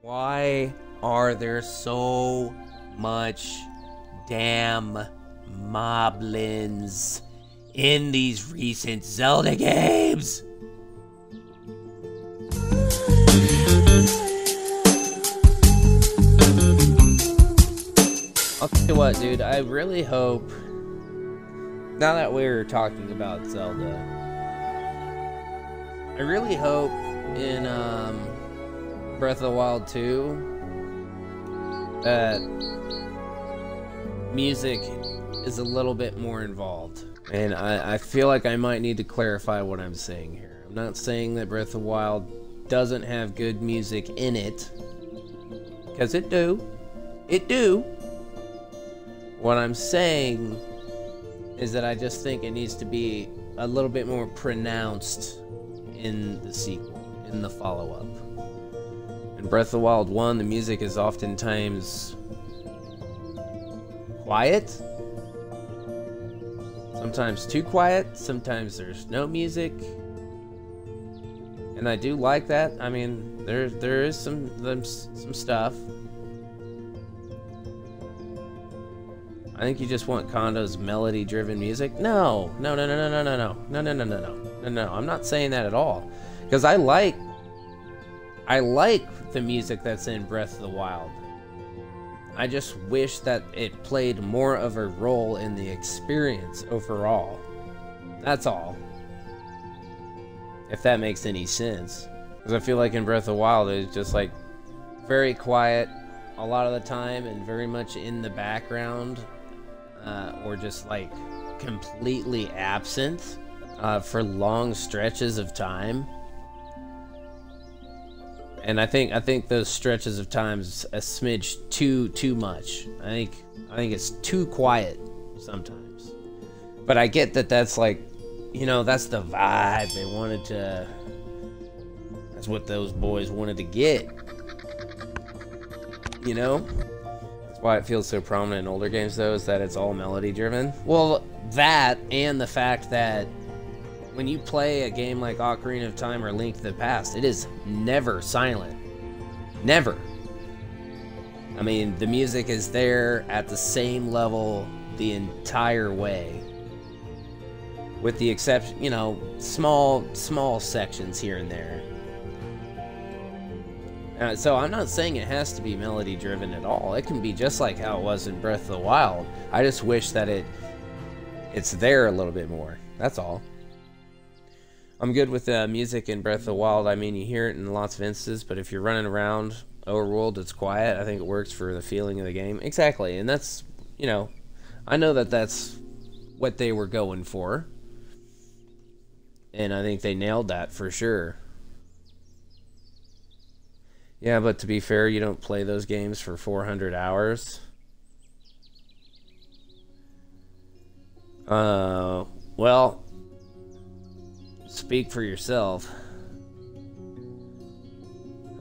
Why are there so much damn moblins in these recent Zelda games? I'll tell you what, dude, I really hope, now that we're talking about Zelda, I really hope in Breath of the Wild 2 that music is a little bit more involved. And I feel like I might need to clarify what I'm saying here. I'm not saying that Breath of the Wild doesn't have good music in it, because it do. It do. What I'm saying is that I just think it needs to be a little bit more pronounced in the sequel, in the follow-up. In Breath of the Wild 1, the music is oftentimes quiet. Sometimes too quiet. Sometimes there's no music. And I do like that. I mean, there is some stuff. I think you just want Kondo's melody-driven music. No. I'm not saying that at all, because I like the music that's in Breath of the Wild. I just wish that it played more of a role in the experience overall. That's all. If that makes any sense. Because I feel like in Breath of the Wild, it's just like very quiet a lot of the time and very much in the background. Or just like completely absent for long stretches of time. And I think those stretches of time's a smidge too much. I think it's too quiet sometimes. But I get that that's like, you know, that's the vibe they wanted to. That's what those boys wanted to get. You know? Why it feels so prominent in older games, though, is that it's all melody driven. Well, that and the fact that when you play a game like Ocarina of Time or Link to the Past, it is never silent. Never. I mean, the music is there at the same level the entire way. With the exception, you know, small sections here and there. So I'm not saying it has to be melody driven at all. It can be just like how it was in Breath of the Wild. I just wish that it's there a little bit more. That's all. I'm good with music in Breath of the Wild. I mean, you hear it in lots of instances, but if you're running around overworld, it's quiet. I think it works for the feeling of the game. Exactly, and that's, you know, I know that that's what they were going for. And I think they nailed that for sure. Yeah, but to be fair, you don't play those games for 400 hours. Well, speak for yourself.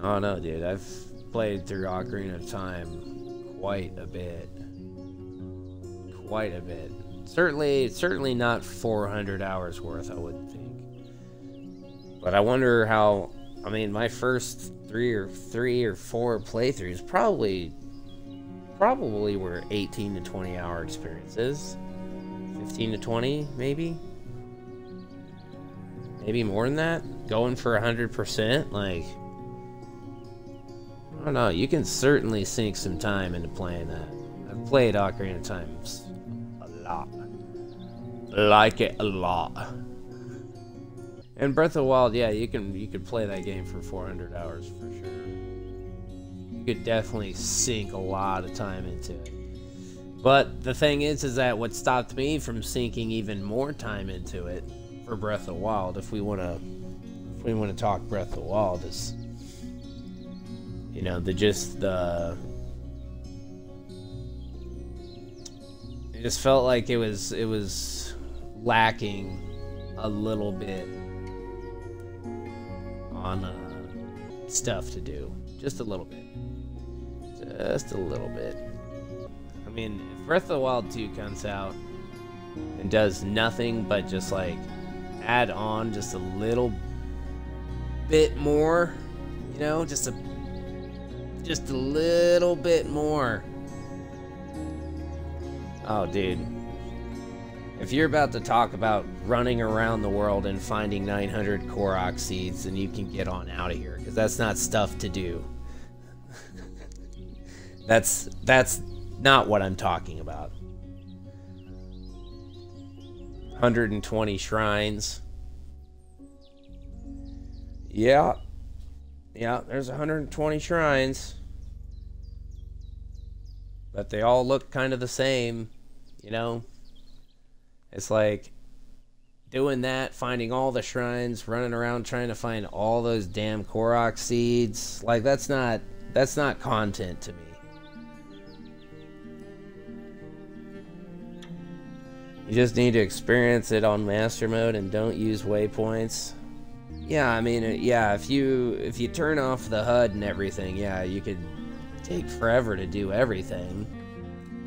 Oh no, dude, I've played through Ocarina of Time quite a bit. Quite a bit. Certainly not 400 hours worth, I wouldn't think. But I wonder how, I mean, my first three or four playthroughs probably were 18 to 20 hour experiences. 15 to 20, maybe more than that. Going for 100%, like, I don't know. You can certainly sink some time into playing that. I've played Ocarina of Time a lot. Like it a lot. And Breath of the Wild, yeah, you could play that game for 400 hours for sure. You could definitely sink a lot of time into it. But the thing is that what stopped me from sinking even more time into it for Breath of the Wild, if we want to talk Breath of the Wild, is, you know, it just felt like it was lacking a little bit on stuff to do. Just a little bit. Just a little bit. I mean, if Breath of the Wild 2 comes out and does nothing but just like add on just a little bit more, you know, just a Just a little bit more. Oh, dude. If you're about to talk about running around the world and finding 900 Korok seeds, then you can get on out of here, because that's not stuff to do. That's not what I'm talking about. 120 shrines. Yeah. Yeah, there's 120 shrines. But they all look kind of the same, you know? It's like doing that, finding all the shrines, running around trying to find all those damn Korok seeds. Like, that's not content to me. You just need to experience it on master mode and don't use waypoints. Yeah, I mean, yeah, if you turn off the HUD and everything, yeah, you could take forever to do everything.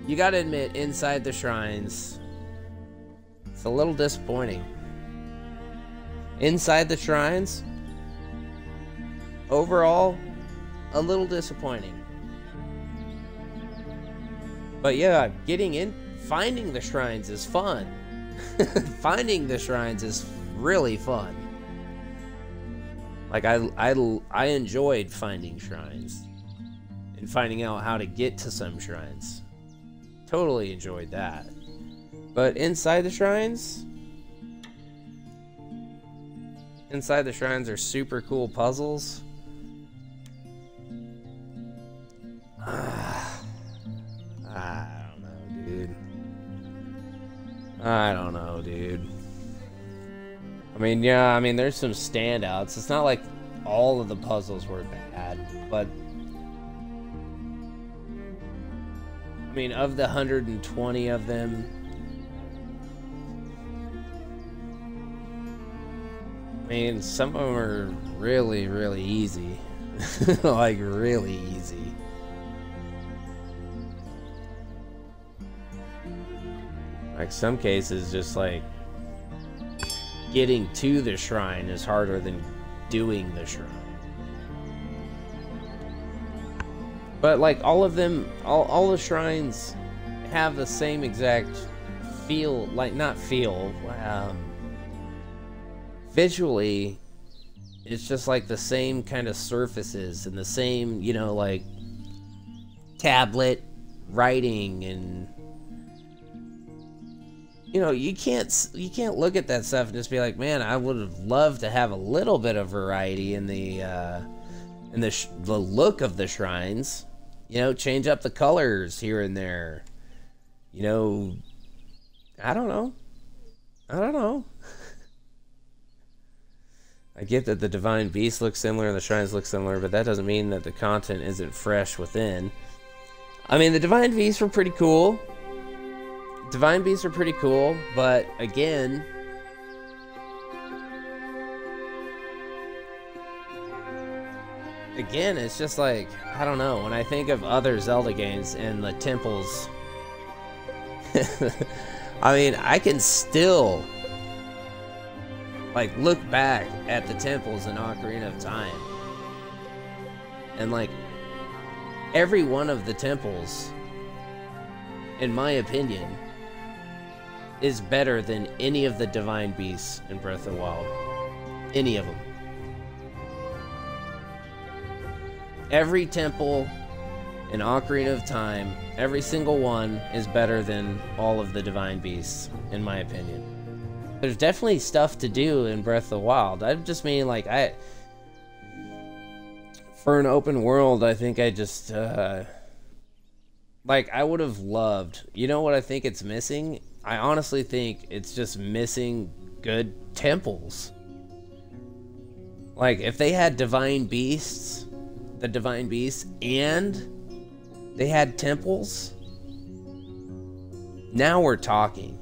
You gotta admit, inside the shrines, it's a little disappointing. Inside the shrines, overall, a little disappointing. But yeah, finding the shrines is fun. Finding the shrines is really fun. Like, I enjoyed finding shrines and finding out how to get to some shrines. Totally enjoyed that. But inside the shrines are super cool puzzles. I don't know, dude. I mean, yeah, I mean, there's some standouts. It's not like all of the puzzles were bad, but I mean, of the 120 of them, I mean, some of them are really, really easy. Like, really easy. Like, some cases, just like getting to the shrine is harder than doing the shrine. But like, all of them, all the shrines have the same exact feel, like, not feel, visually, it's just like the same kind of surfaces and the same, you know, like tablet writing, and you know, you can't look at that stuff and just be like, man, I would have loved to have a little bit of variety in the look of the shrines. You know, change up the colors here and there. You know, I don't know. I get that the Divine Beast looks similar and the shrines look similar, but that doesn't mean that the content isn't fresh within. I mean, the Divine Beasts were pretty cool. Divine Beasts are pretty cool, but again, it's just like, I don't know, when I think of other Zelda games and the temples, I mean, I can still, like, look back at the temples in Ocarina of Time, and like, every one of the temples, in my opinion, is better than any of the Divine Beasts in Breath of the Wild. Any of them. Every temple in Ocarina of Time, every single one, is better than all of the Divine Beasts, in my opinion. There's definitely stuff to do in Breath of the Wild. I just mean, like, for an open world, I think I just, like, I would have loved, you know what I think it's missing? I honestly think it's just missing good temples. Like, if they had Divine Beasts, the Divine Beasts, and they had temples, now we're talking.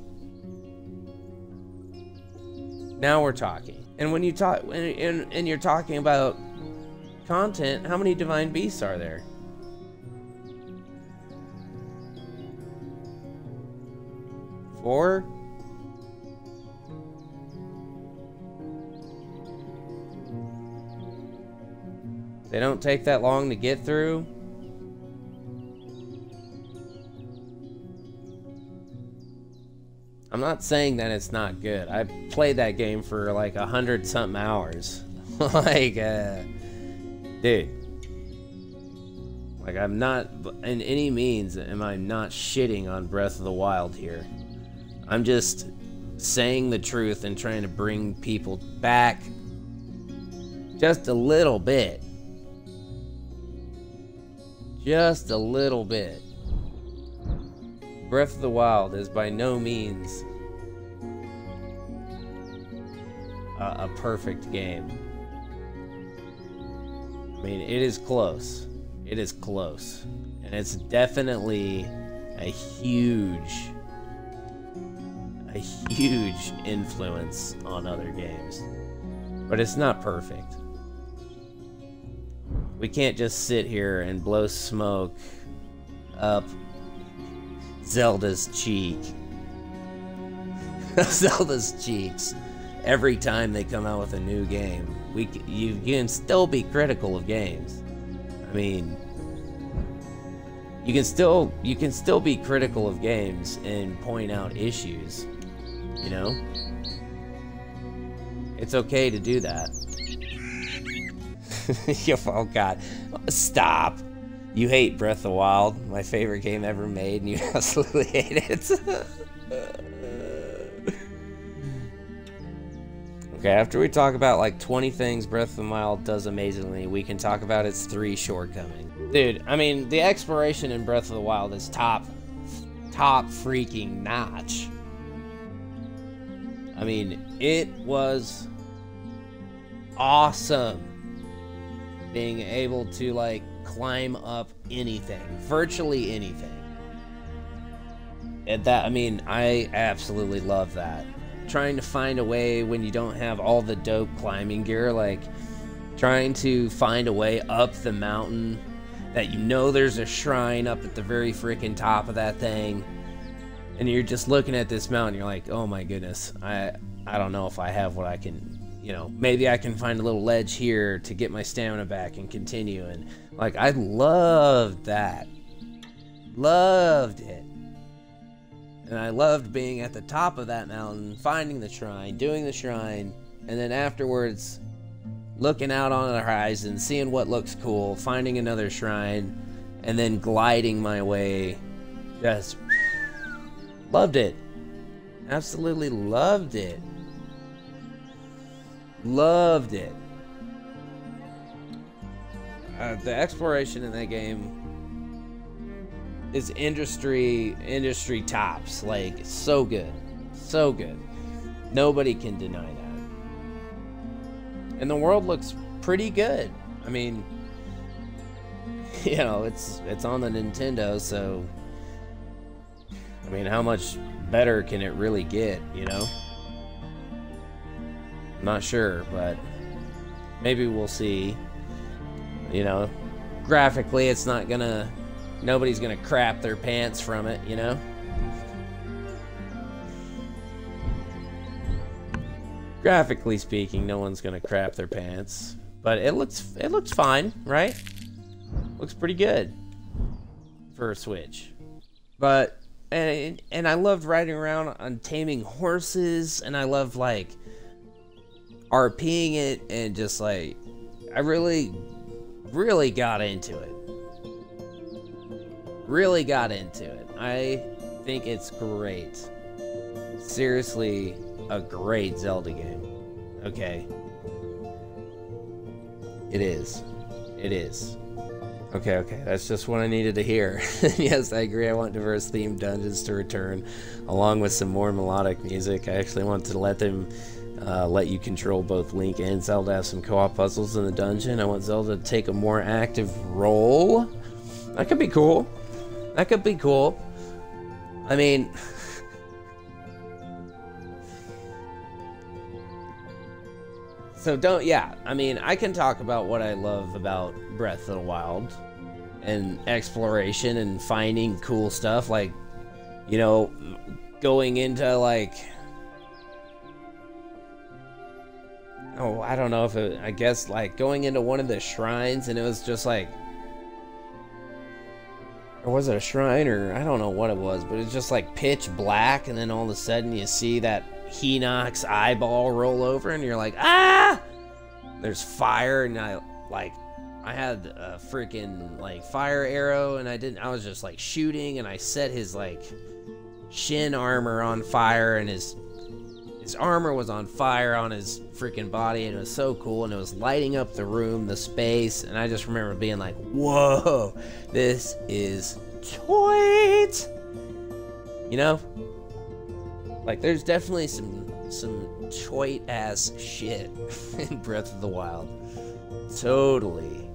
Now we're talking. And when you talk, and you're talking about content, how many Divine Beasts are there? 4? They don't take that long to get through. I'm not saying that it's not good. I played that game for like 100-something hours. Like, dude. Like, I'm not, in any means, am I not shitting on Breath of the Wild here. I'm just saying the truth and trying to bring people back just a little bit. Just a little bit. Breath of the Wild is by no means a perfect game. I mean, it is close. It is close. And it's definitely a huge influence on other games. But it's not perfect. We can't just sit here and blow smoke up Zelda's cheek. Zelda's cheeks every time they come out with a new game. You can still be critical of games. I mean, you can still be critical of games and point out issues. You know? It's okay to do that. Oh god. Stop. You hate Breath of the Wild, my favorite game ever made, and you absolutely hate it. Okay, after we talk about like 20 things Breath of the Wild does amazingly, we can talk about its 3 shortcomings. Dude, I mean, the exploration in Breath of the Wild is top freaking notch. I mean, it was awesome being able to like climb up anything, virtually anything. And that, I mean, I absolutely love that. Trying to find a way when you don't have all the dope climbing gear, like trying to find a way up the mountain that you know there's a shrine up at the very freaking top of that thing, and you're just looking at this mountain, you're like, oh my goodness, I don't know if I have what I can, you know, maybe I can find a little ledge here to get my stamina back and continue. And like, I loved that. Loved it. And I loved being at the top of that mountain, finding the shrine, doing the shrine, and then afterwards looking out on the horizon, seeing what looks cool, finding another shrine, and then gliding my way. Just loved it. Absolutely loved it. Loved it. The exploration in that game is industry tops. Like, so good. So good. Nobody can deny that. And the world looks pretty good. I mean, you know, it's on the Nintendo, so I mean, how much better can it really get, you know? I'm not sure, but maybe we'll see. You know, graphically it's not gonna, nobody's gonna crap their pants from it, you know? Graphically speaking, no one's gonna crap their pants, but it looks fine, right? Looks pretty good for a Switch. But and I loved riding around on taming horses, and I loved like RPing it, and just like I really got into it. Really got into it. I think it's great. Seriously, a great Zelda game. Okay. It is. It is. Okay, that's just what I needed to hear. Yes, I agree. I want diverse themed dungeons to return, along with some more melodic music. I actually want to let them let you control both Link and Zelda, have some co-op puzzles in the dungeon. I want Zelda to take a more active role. That could be cool. That could be cool. I mean, so I mean, I can talk about what I love about Breath of the Wild and exploration and finding cool stuff, like, you know, going into like, oh, I don't know if it, I guess like going into one of the shrines, and it was just like, Or was it a shrine, or I don't know what it was, but it's just like pitch black, and then all of a sudden you see that Hinox eyeball roll over, and you're like, ah! There's fire, and I had a freaking like fire arrow, and I was just like shooting, and I set his like shin armor on fire, and his armor was on fire on his freaking body, and it was so cool, and it was lighting up the room, the space, and I just remember being like, whoa, this is sweet. You know? Like, there's definitely some choit ass shit in Breath of the Wild. Totally.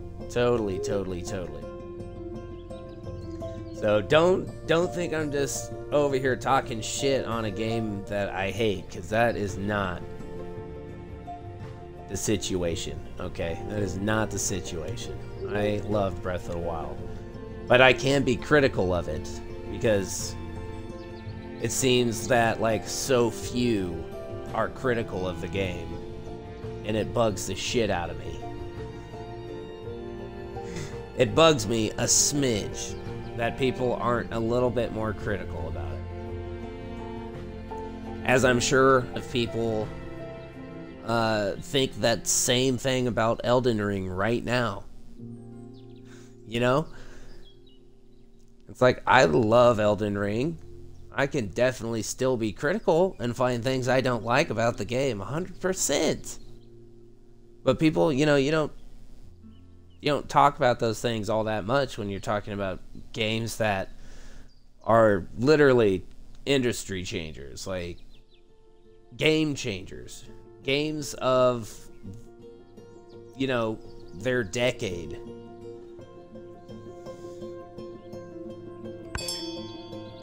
So don't think I'm just over here talking shit on a game that I hate, because that is not the situation, okay? That is not the situation. I loved Breath of the Wild. But I can be critical of it, because it seems that, like, so few are critical of the game, and it bugs the shit out of me. It bugs me a smidge that people aren't a little bit more critical about it. As I'm sure if people think that same thing about Elden Ring right now. You know? It's like, I love Elden Ring. I can definitely still be critical and find things I don't like about the game, 100%. But people, you know, you don't talk about those things all that much when you're talking about games that are literally industry changers, like game changers, games of, you know, their decade.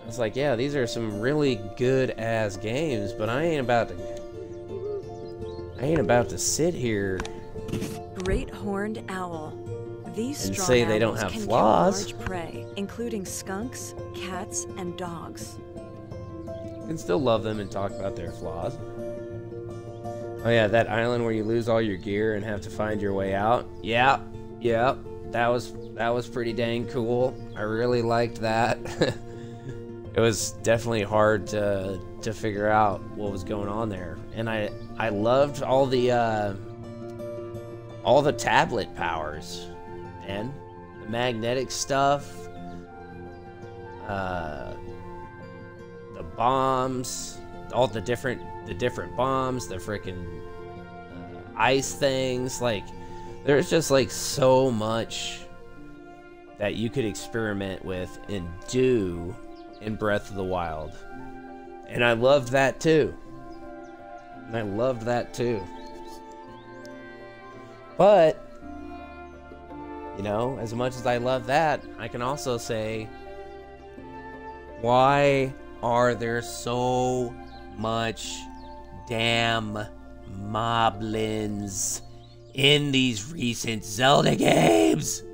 It's like, yeah, these are some really good ass games, but I ain't about to sit here Great horned owl. These and strong say they don't animals have can flaws. kill large prey, including skunks, cats, and dogs. You can still love them and talk about their flaws. Oh yeah, that island where you lose all your gear and have to find your way out. Yeah, that was pretty dang cool. I really liked that. It was definitely hard to figure out what was going on there, and I loved all the tablet powers, man. The magnetic stuff, the bombs, all the different bombs, the freaking ice things. Like, there's just like so much that you could experiment with and do in Breath of the Wild, and I loved that too. But, you know, as much as I love that, I can also say, why are there so much damn moblins in these recent Zelda games?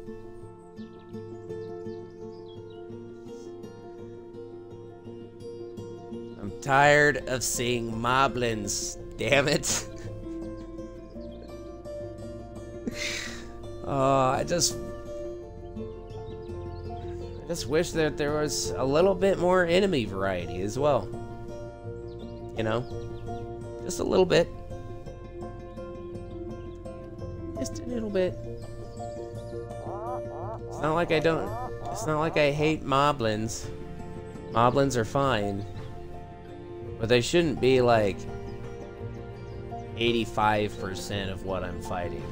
I'm tired of seeing moblins, damn it. I just wish that there was a little bit more enemy variety as well. You know? Just a little bit. Just a little bit. It's not like I hate moblins. Moblins are fine. But they shouldn't be like 85% of what I'm fighting.